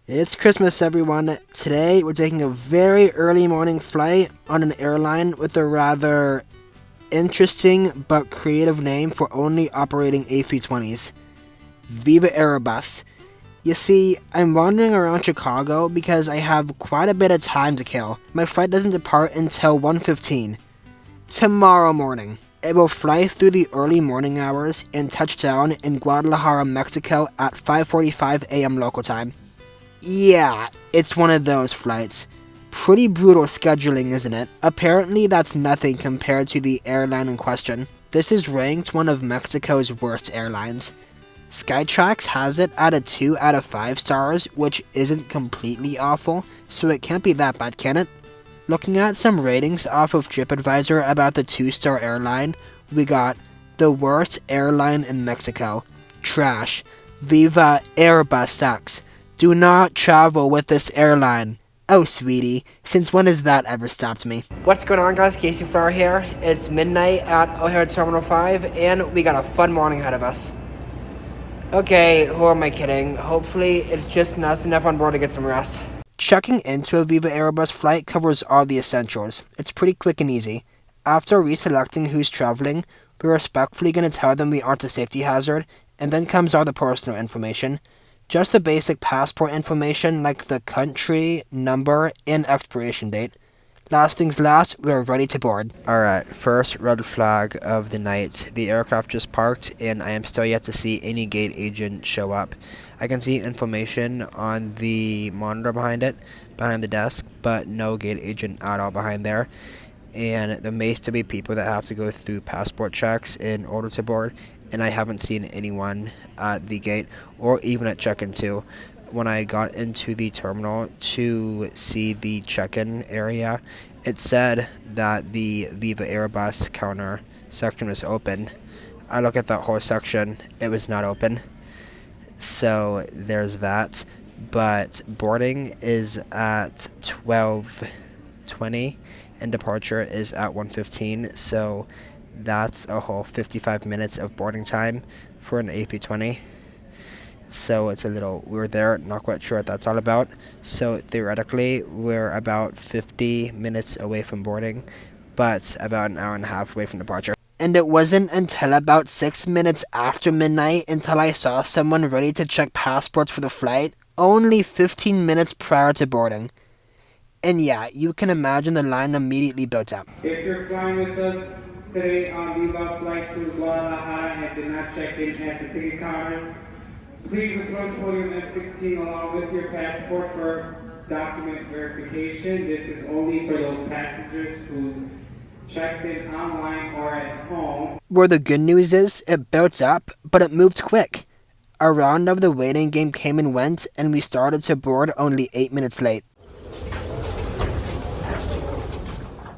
It's Christmas, everyone. Today, we're taking a very early morning flight on an airline with a rather interesting but creative name for only operating A320s. VivaAerobus. You see, I'm wandering around Chicago because I have quite a bit of time to kill. My flight doesn't depart until 1:15 tomorrow morning. It will fly through the early morning hours and touch down in Guadalajara, Mexico at 5:45 a.m. local time. Yeah, it's one of those flights. Pretty brutal scheduling, isn't it? Apparently that's nothing compared to the airline in question. This is ranked one of Mexico's worst airlines. Skytrax has it at a 2 out of 5 stars, which isn't completely awful, so it can't be that bad, can it? Looking at some ratings off of TripAdvisor about the 2-star airline, we got the worst airline in Mexico. Trash. VivaAerobus sucks. Do not travel with this airline. Oh, sweetie, since when has that ever stopped me? What's going on, guys? Casey Flower here. It's midnight at O'Hare Terminal 5, and we got a fun morning ahead of us. Okay, who am I kidding? Hopefully, it's just us enough on board to get some rest. Checking into a VivaAerobus flight covers all the essentials. It's pretty quick and easy. After reselecting who's traveling, we're respectfully going to tell them we aren't a safety hazard, and then comes all the personal information. Just the basic passport information like the country, number, and expiration date. Last things last, we're ready to board. Alright, first red flag of the night. The aircraft just parked and I am still yet to see any gate agent show up. I can see information on the monitor behind the desk, but no gate agent at all behind there. And there may still be people that have to go through passport checks in order to board, and I haven't seen anyone at the gate or even at check-in too. When I got into the terminal to see the check-in area, it said that the VivaAerobus counter section was open. I look at that whole section, it was not open. So there's that. But boarding is at 12:20 and departure is at 1:15, so that's a whole 55 minutes of boarding time for an A320. So it's a little weird there, not quite sure what that's all about. So theoretically, we're about 50 minutes away from boarding, but about an hour and a half away from departure. And it wasn't until about 6 minutes after midnight until I saw someone ready to check passports for the flight, only 15 minutes prior to boarding. And yeah, you can imagine the line immediately built up. If you're flying with us today on Viva flight to Guadalajara and did not check in at the ticket counters, please approach podium M16 along with your passport for document verification. This is only for those passengers who checked in online or at home. Where the good news is, it built up, but it moved quick. A round of the waiting game came and went, and we started to board only 8 minutes late.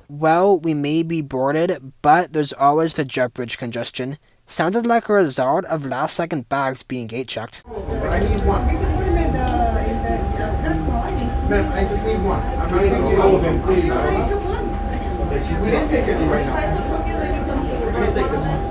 Well, we may be boarded, but there's always the jet bridge congestion. Sounded like a result of last-second bags being gate checked. I need one. We can put them in the personal lining. Ma'am, I just need one. I'm not taking all of them, please. She already took one. We didn't take any right now. We're going to take this one.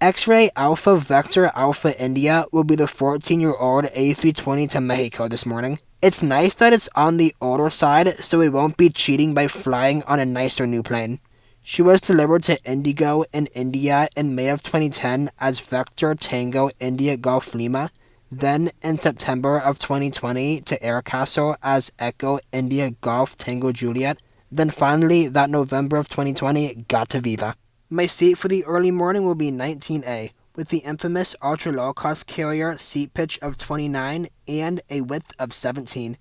X-Ray Alpha Vector Alpha India will be the 14-year-old A320 to Mexico this morning. It's nice that it's on the older side, so we won't be cheating by flying on a nicer new plane. She was delivered to Indigo in India in May of 2010 as Vector Tango India Golf Lima, then in September of 2020 to Aircastle as Echo India Golf Tango Juliet, then finally that November of 2020 got to Viva. My seat for the early morning will be 19A, with the infamous ultra-low-cost carrier seat pitch of 29 and a width of 17.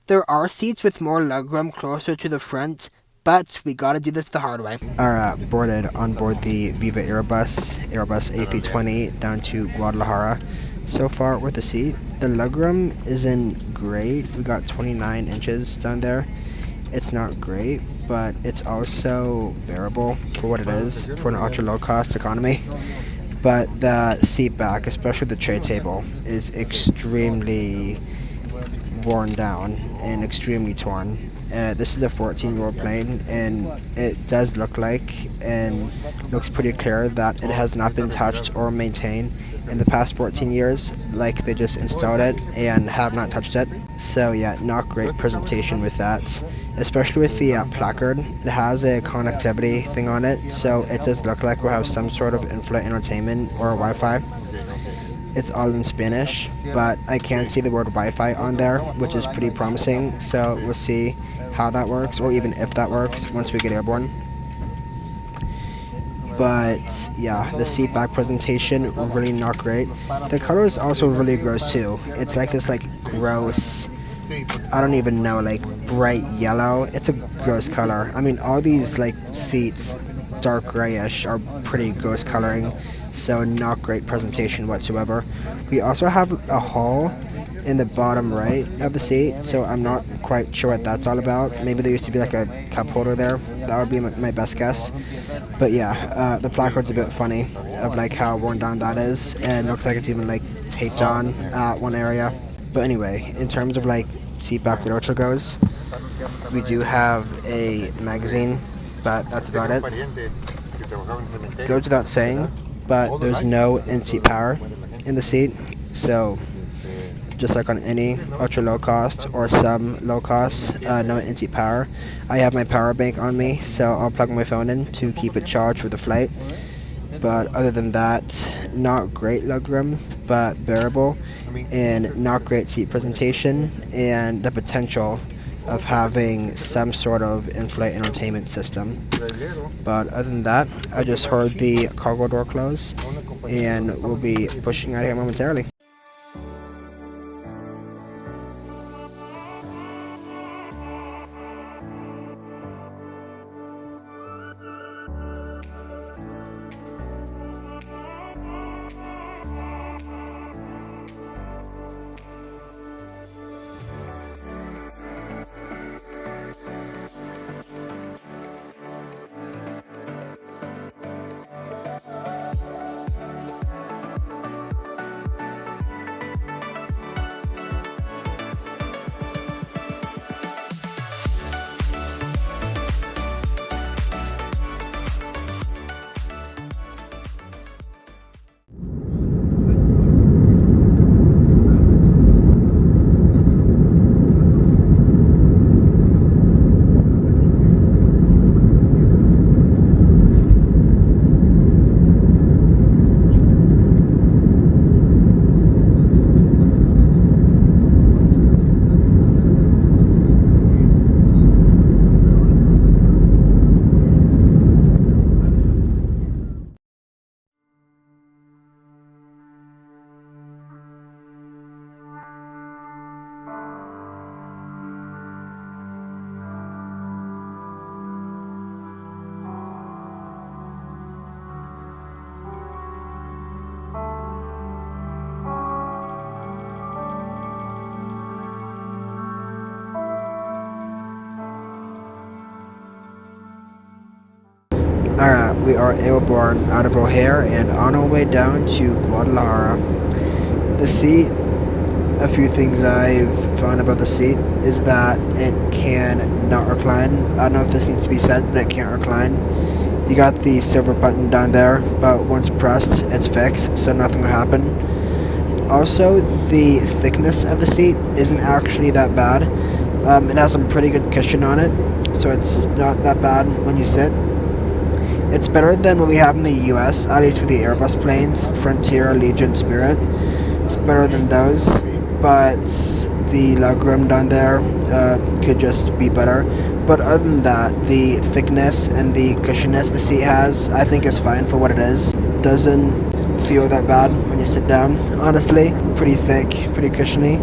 There are seats with more legroom closer to the front, but we gotta do this the hard way. Alright, boarded on board the VivaAerobus, Airbus A320 down to Guadalajara. So far with the seat, the legroom isn't great. We got 29 inches down there. It's not great, but it's also bearable for what it is, for an ultra-low-cost economy. But the seat back, especially the tray table, is extremely worn down and extremely torn. This is a 14-year-old plane, and it does look like and looks pretty clear that it has not been touched or maintained in the past 14 years. Like they just installed it and have not touched it. So yeah, not great presentation with that, especially with the placard. It has a connectivity thing on it, so it does look like we'll have some sort of in-flight entertainment or Wi-Fi. It's all in Spanish, but I can't see the word Wi-Fi on there, which is pretty promising. So we'll see how that works, or even if that works, once we get airborne. But yeah, the seat back presentation, really not great. The color is also really gross too. It's like this gross, I don't even know, bright yellow. It's a gross color. I mean, all these seats, dark grayish, are pretty gross coloring. So not great presentation whatsoever. We also have a hole in the bottom right of the seat, so I'm not quite sure what that's all about. Maybe there used to be a cup holder there. That would be my best guess. But yeah, the placard's a bit funny of how worn down that is, and it looks like it's even taped on at one area. But anyway, in terms of seat back literature goes, we do have a magazine, but that's about it. Goes without saying, but there's no in-seat power in the seat, so just like on any ultra low cost or some low cost, no in-seat power. I have my power bank on me, so I'll plug my phone in to keep it charged for the flight. But other than that, not great legroom, but bearable, and not great seat presentation, and the potential of having some sort of in-flight entertainment system. But other than that, I just heard the cargo door close, and we'll be pushing out here momentarily. Alright, we are airborne out of O'Hare and on our way down to Guadalajara. The seat, a few things I've found about the seat is that it can not recline. I don't know if this needs to be said, but it can't recline. You got the silver button down there, but once pressed, it's fixed, so nothing will happen. Also, the thickness of the seat isn't actually that bad. It has some pretty good cushion on it, so it's not that bad when you sit. It's better than what we have in the US, at least for the Airbus planes, Frontier, Legion, Spirit. It's better than those, but the legroom down there could just be better. But other than that, the thickness and the cushioniness the seat has, I think is fine for what it is. Doesn't feel that bad when you sit down, honestly. Pretty thick, pretty cushiony.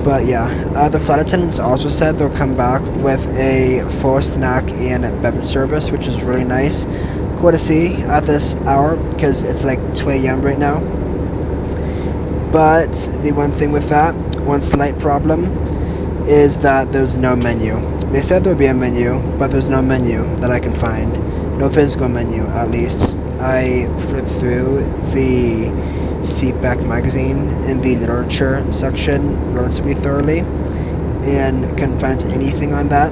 But yeah, the flight attendants also said they'll come back with a full snack and beverage service, which is really nice. Cool to see at this hour, because it's 2 a.m. right now. But the one thing with that, one slight problem, is that there's no menu. They said there would be a menu, but there's no menu that I can find. No physical menu, at least. I flipped through the Seatback magazine in the literature section relatively thoroughly, and couldn't find anything on that.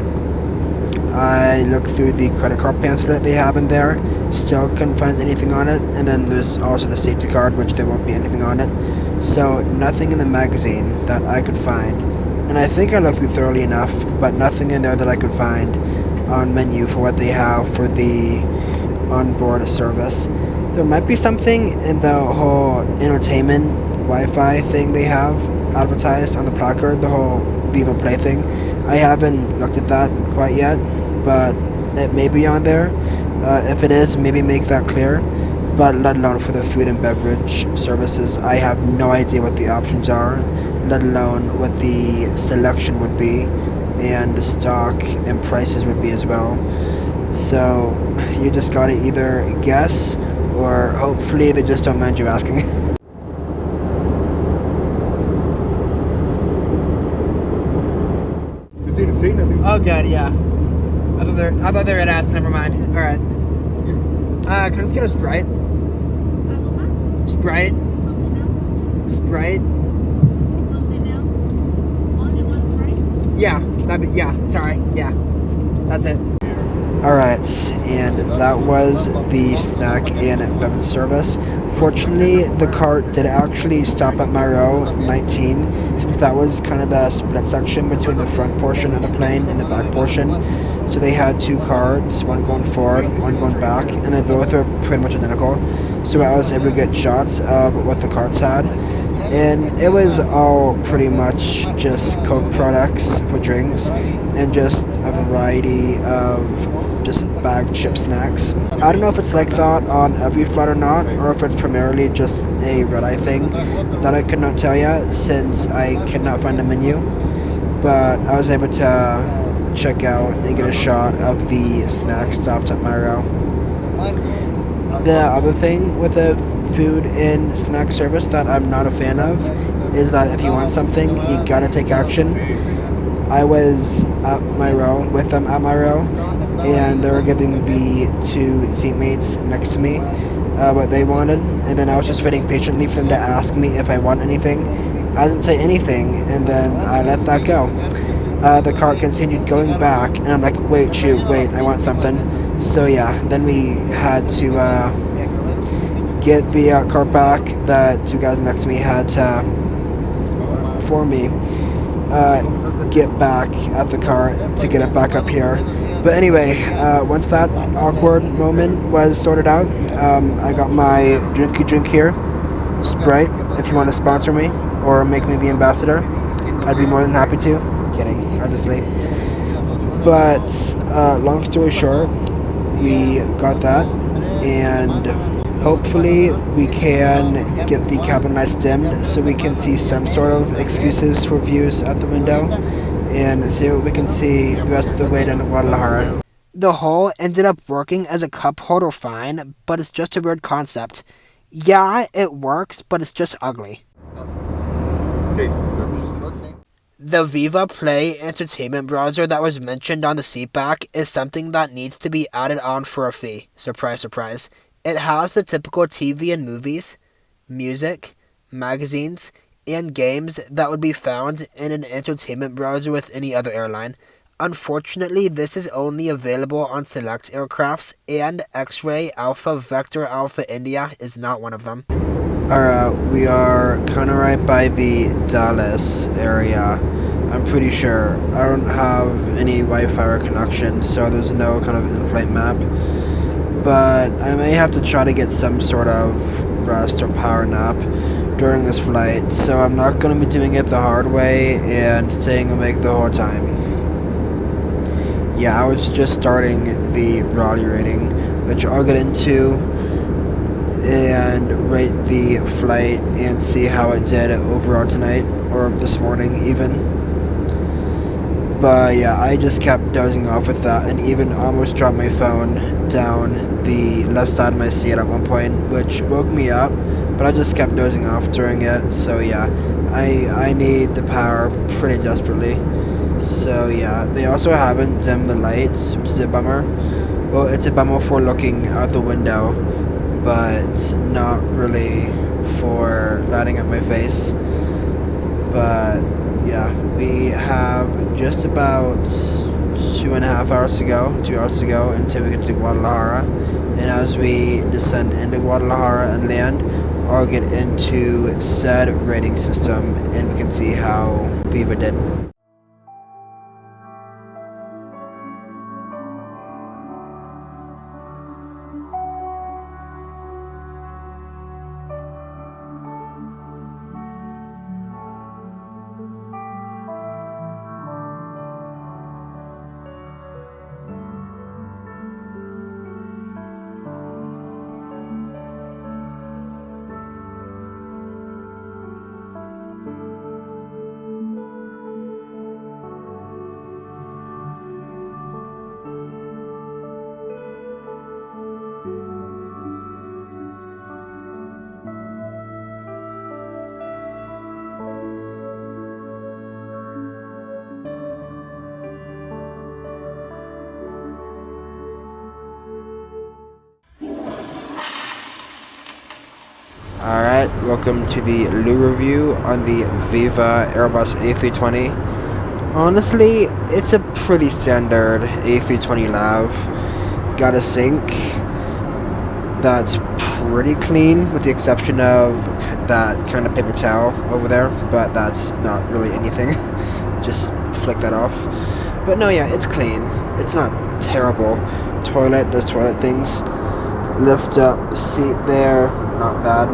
I looked through the credit card pamphlet they have in there, still couldn't find anything on it, and then there's also the safety card, which there won't be anything on it. So nothing in the magazine that I could find, and I think I looked through thoroughly enough, but nothing in there that I could find on menu for what they have for the onboard service. There might be something in the whole entertainment Wi-Fi thing they have advertised on the placard, the whole Viva Play thing. I haven't looked at that quite yet, but it may be on there. If it is, maybe make that clear. But let alone for the food and beverage services, I have no idea what the options are, let alone what the selection would be, and the stock and prices would be as well. So you just gotta either guess, or hopefully they just don't mind you asking. They didn't say nothing. Oh, good, yeah. I thought they were asked. Never mind. All right. Can I just get a Sprite? Sprite. Sprite. Something else? Only one Sprite? Yeah. Sorry. Yeah. That's it. Alright, and that was the snack and beverage service. Fortunately, the cart did actually stop at my row 19, since that was kind of the split section between the front portion of the plane and the back portion. So they had two carts, one going forward, one going back, and they both are pretty much identical. So I was able to get shots of what the carts had. And it was all pretty much just Coke products for drinks and just a variety of just bagged chip snacks. I don't know if it's like that on every flight or not, or if it's primarily just a red-eye thing that I could not tell you since I could not find a menu. But I was able to check out and get a shot of the snack stops at my row. The other thing with the food and snack service that I'm not a fan of is that if you want something, you gotta take action. I was at my row, with them at my row, and they were giving the two seatmates next to me what they wanted, and then I was just waiting patiently for them to ask me if I want anything. I didn't say anything, and then I let that go. The cart continued going back, and I'm like, wait, I want something. So yeah, then we had to get the cart back. The two guys next to me had to, for me, get back at the cart to get it back up here. But anyway, once that awkward moment was sorted out, I got my drink here, Sprite. If you want to sponsor me or make me the ambassador, I'd be more than happy to. Kidding, obviously. But long story short, we got that, and hopefully we can get the cabin lights dimmed so we can see some sort of excuses for views out the window and see what we can see the rest of the way down to Guadalajara. The hole ended up working as a cup holder fine, but it's just a weird concept. Yeah, it works, but it's just ugly. The Viva Play entertainment browser that was mentioned on the seatback is something that needs to be added on for a fee. Surprise, surprise. It has the typical TV and movies, music, magazines, and games that would be found in an entertainment browser with any other airline. Unfortunately, this is only available on select aircrafts, and X-Ray Alpha Vector Alpha India is not one of them. Alright, we are kind of right by the Dallas area. I'm pretty sure. I don't have any Wi-Fi or connection, so there's no kind of in-flight map. But I may have to try to get some sort of rest or power nap during this flight, so I'm not going to be doing it the hard way and staying awake the whole time. Yeah, I was just starting the Raleigh rating, which I'll get into and rate the flight and see how it did overall tonight, or this morning even. But yeah, I just kept dozing off with that and even almost dropped my phone down the left side of my seat at one point, which woke me up, but I just kept dozing off during it. So yeah, I need the power pretty desperately. So yeah, they also haven't dimmed the lights, which is a bummer. Well, it's a bummer for looking out the window, but not really for lighting up my face. But yeah, we have just about 2.5 hours to go, 2 hours to go until we get to Guadalajara. And as we descend into Guadalajara and land, I'll get into said rating system and we can see how Viva did. Alright, welcome to the Lou review on the VivaAerobus A320. Honestly, it's a pretty standard A320 lav. Got a sink that's pretty clean with the exception of that kind of paper towel over there, but that's not really anything. Just flick that off. But no, yeah, it's clean. It's not terrible. Toilet does toilet things. Lift up seat there, not bad.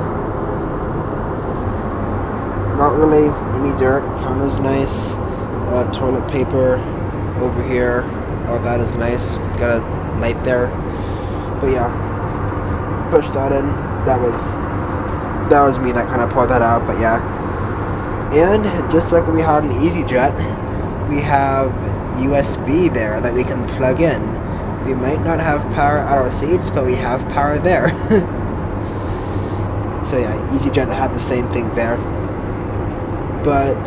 Not really any dirt. Counter's nice. Toilet paper over here. Oh, that is nice. Got a light there. But yeah, push that in. That was me that kind of poured that out. But yeah, and just like we had an EasyJet, we have USB there that we can plug in. We might not have power at our seats, but we have power there. So yeah, EasyJet had the same thing there. But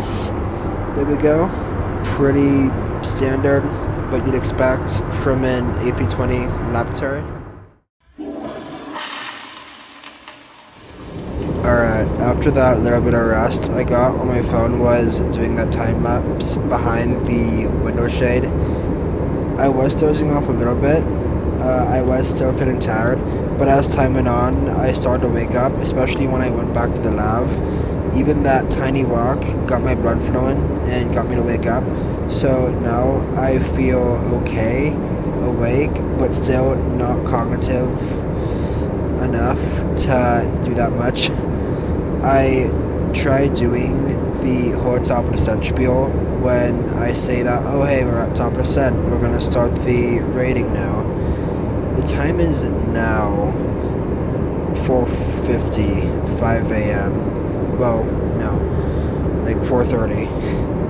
there we go. Pretty standard, what you'd expect from an A320 laboratory. Alright, after that little bit of rest I got on my phone was doing that time lapse behind the window shade. I was dozing off a little bit. I was still feeling tired, but as time went on, I started to wake up, especially when I went back to the lav. Even that tiny walk got my blood flowing and got me to wake up. So now I feel okay, awake, but still not cognitive enough to do that much. I tried doing the whole top of descent spiel when I say that, oh hey, we're at top of descent, we're going to start the rating now. The time is now 4:50, 5 a.m. Well, no, like 4:30.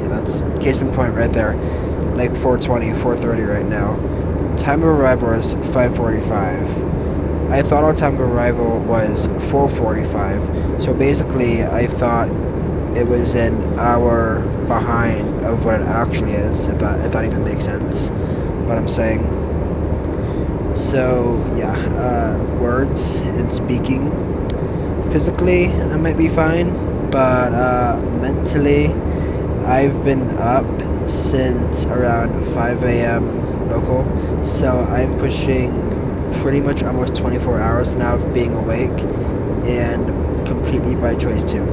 Yeah, that's case in point right there. Like 4:20, 4:30 right now. Time of arrival is 5:45. I thought our time of arrival was 4:45. So basically, I thought it was an hour behind of what it actually is. If that even makes sense, what I'm saying. So yeah, words and speaking. Physically, I might be fine, but mentally, I've been up since around 5 a.m. local, so I'm pushing pretty much almost 24 hours now of being awake, and completely by choice too.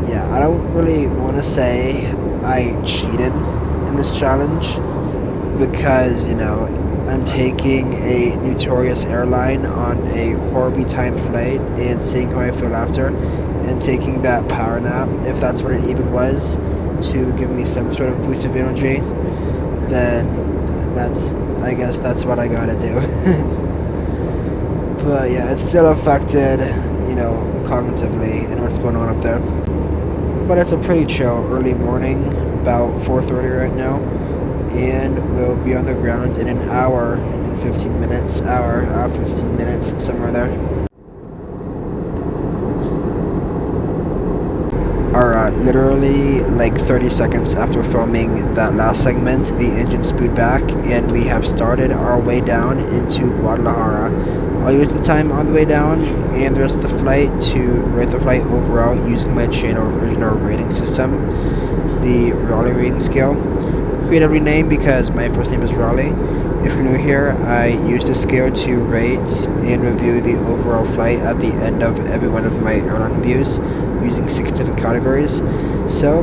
Yeah, I don't really want to say I cheated in this challenge, because, you know, I'm taking a notorious airline on a horribly timed flight and seeing how I feel after, and taking that power nap, if that's what it even was, to give me some sort of boost of energy, then I guess that's what I gotta do. But yeah, it's still affected, you know, cognitively and what's going on up there. But it's a pretty chill early morning, about 4:30 right now. And we'll be on the ground in an hour and 15 minutes, hour 15 minutes, somewhere there. Alright, Literally like 30 seconds after filming that last segment, the engine spewed back and we have started our way down into Guadalajara. I'll use the time on the way down and the rest of the flight to rate the flight overall using my channel original rating system, the Raleigh rating scale. Creatively named because my first name is Raleigh. If you're new here, I use this scale to rate and review the overall flight at the end of every one of my airline reviews, using 6 different categories. So,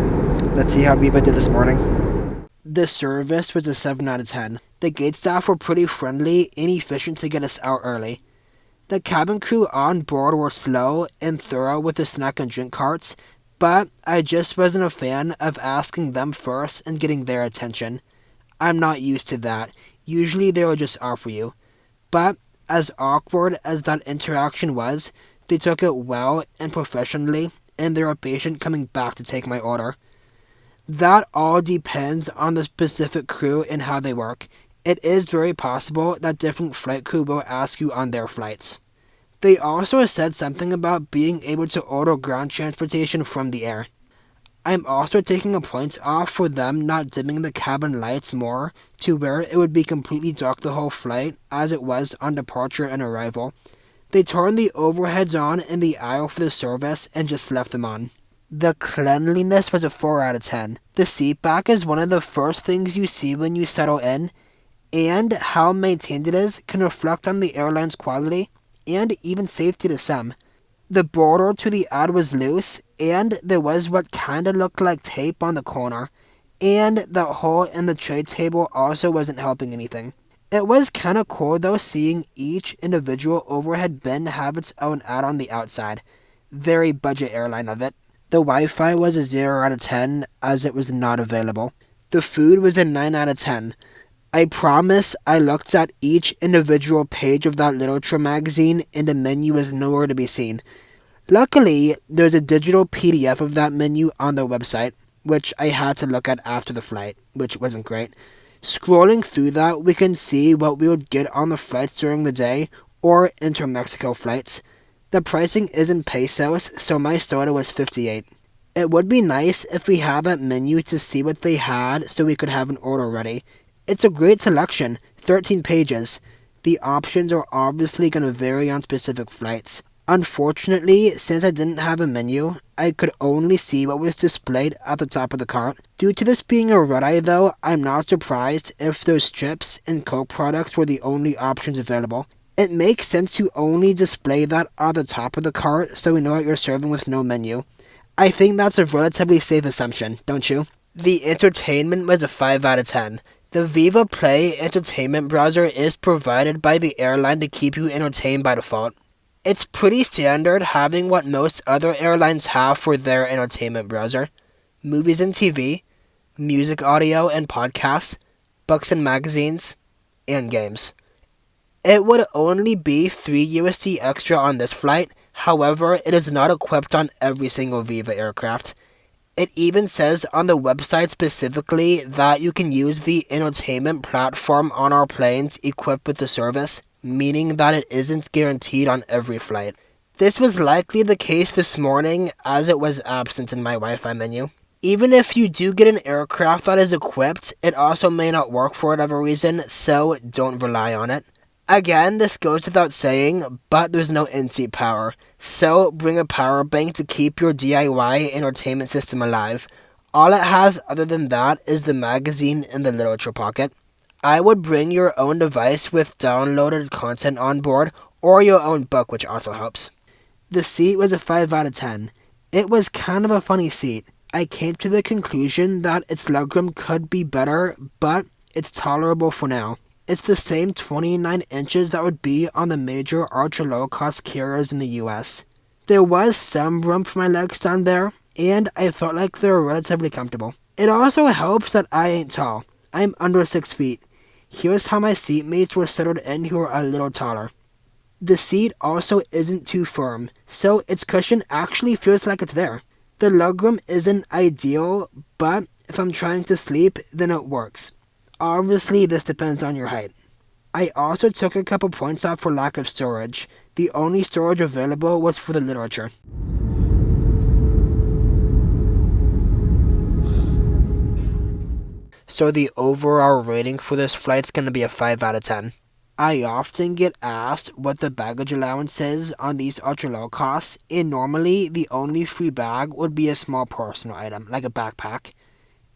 let's see how Viva did this morning. The service was a 7 out of 10. The gate staff were pretty friendly and efficient to get us out early. The cabin crew on board were slow and thorough with the snack and drink carts, but I just wasn't a fan of asking them first and getting their attention. I'm not used to that. Usually they will just offer you. But as awkward as that interaction was, they took it well and professionally, and they were patient coming back to take my order. That all depends on the specific crew and how they work. It is very possible that different flight crew will ask you on their flights. They also said something about being able to order ground transportation from the air. I'm also taking a point off for them not dimming the cabin lights more to where it would be completely dark the whole flight as it was on departure and arrival. They turned the overheads on in the aisle for the service and just left them on. The cleanliness was a 4 out of 10. The seat back is one of the first things you see when you settle in, and how maintained it is can reflect on the airline's quality and even safety to some. The border to the ad was loose, and there was what kinda looked like tape on the corner, and that hole in the tray table also wasn't helping anything. It was kinda cool though seeing each individual overhead bin have its own ad on the outside. Very budget airline of it. The Wi-Fi was a 0 out of 10 as it was not available. The food was a 9 out of 10. I promise I looked at each individual page of that literature magazine and the menu was nowhere to be seen. Luckily, there's a digital PDF of that menu on their website, which I had to look at after the flight, which wasn't great. Scrolling through that, we can see what we would get on the flights during the day or inter-Mexico flights. The pricing is in pesos, so my soda was 58. It would be nice if we had that menu to see what they had so we could have an order ready. It's a great selection, 13 pages. The options are obviously going to vary on specific flights. Unfortunately, since I didn't have a menu, I could only see what was displayed at the top of the cart. Due to this being a red-eye though, I'm not surprised if those chips and Coke products were the only options available. It makes sense to only display that at the top of the cart so we know what you're serving with no menu. I think that's a relatively safe assumption, don't you? The entertainment was a 5 out of 10. The Viva Play entertainment browser is provided by the airline to keep you entertained by default. It's pretty standard having what most other airlines have for their entertainment browser. Movies and TV, music, audio and podcasts, books and magazines, and games. It would only be $3 USD extra on this flight, however, it is not equipped on every single Viva aircraft. It even says on the website specifically that you can use the entertainment platform on our planes equipped with the service, meaning that it isn't guaranteed on every flight. This was likely the case this morning as it was absent in my Wi-Fi menu. Even if you do get an aircraft that is equipped, it also may not work for whatever reason, so don't rely on it. Again, this goes without saying, but there's no in-seat power, so bring a power bank to keep your DIY entertainment system alive. All it has other than that is the magazine in the literature pocket. I would bring your own device with downloaded content on board, or your own book, which also helps. The seat was a 5 out of 10. It was kind of a funny seat. I came to the conclusion that its legroom could be better, but it's tolerable for now. It's the same 29 inches that would be on the major ultra-low-cost carriers in the US. There was some room for my legs down there, and I felt like they were relatively comfortable. It also helps that I ain't tall. I'm under 6 feet. Here's how my seatmates were settled in who are a little taller. The seat also isn't too firm, so its cushion actually feels like it's there. The legroom isn't ideal, but if I'm trying to sleep, then it works. Obviously, this depends on your height. I also took a couple points off for lack of storage. The only storage available was for the literature. so the overall rating for this flight is going to be a 5 out of 10. I often get asked what the baggage allowance is on these ultra-low costs, and normally the only free bag would be a small personal item, like a backpack.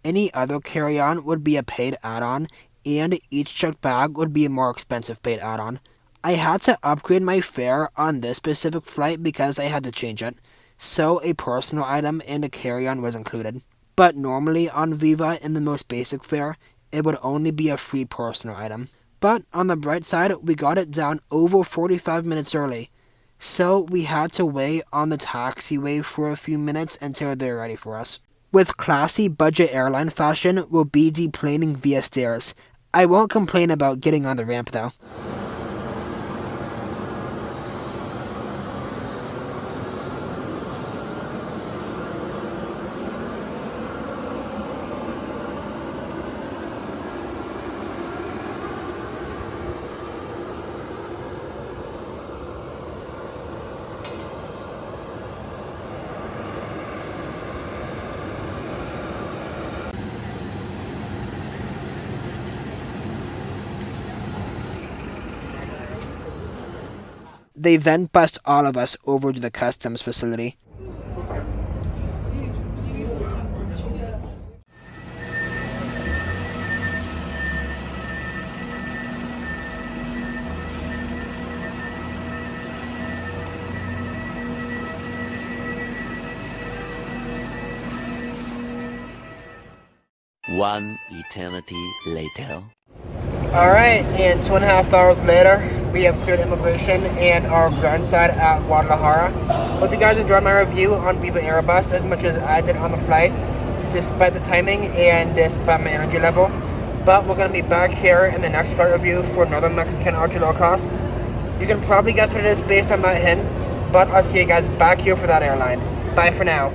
Any other carry-on would be a paid add-on, and each checked bag would be a more expensive paid add-on. I had to upgrade my fare on this specific flight because I had to change it, so a personal item and a carry-on was included. But normally on Viva, in the most basic fare, it would only be a free personal item. But on the bright side, we got it down over 45 minutes early, so we had to wait on the taxiway for a few minutes until they were ready for us. With classy budget airline fashion, we'll be deplaning via stairs. I won't complain about getting on the ramp though. They then bussed all of us over to the customs facility. One eternity later. Alright, and 2.5 hours later, we have cleared immigration and our ground side at Guadalajara. Hope you guys enjoyed my review on VivaAerobus as much as I did on the flight, despite the timing and despite my energy level. But we're going to be back here in the next flight review for another Mexican ultra low cost. You can probably guess what it is based on that hint, but I'll see you guys back here for that airline. Bye for now.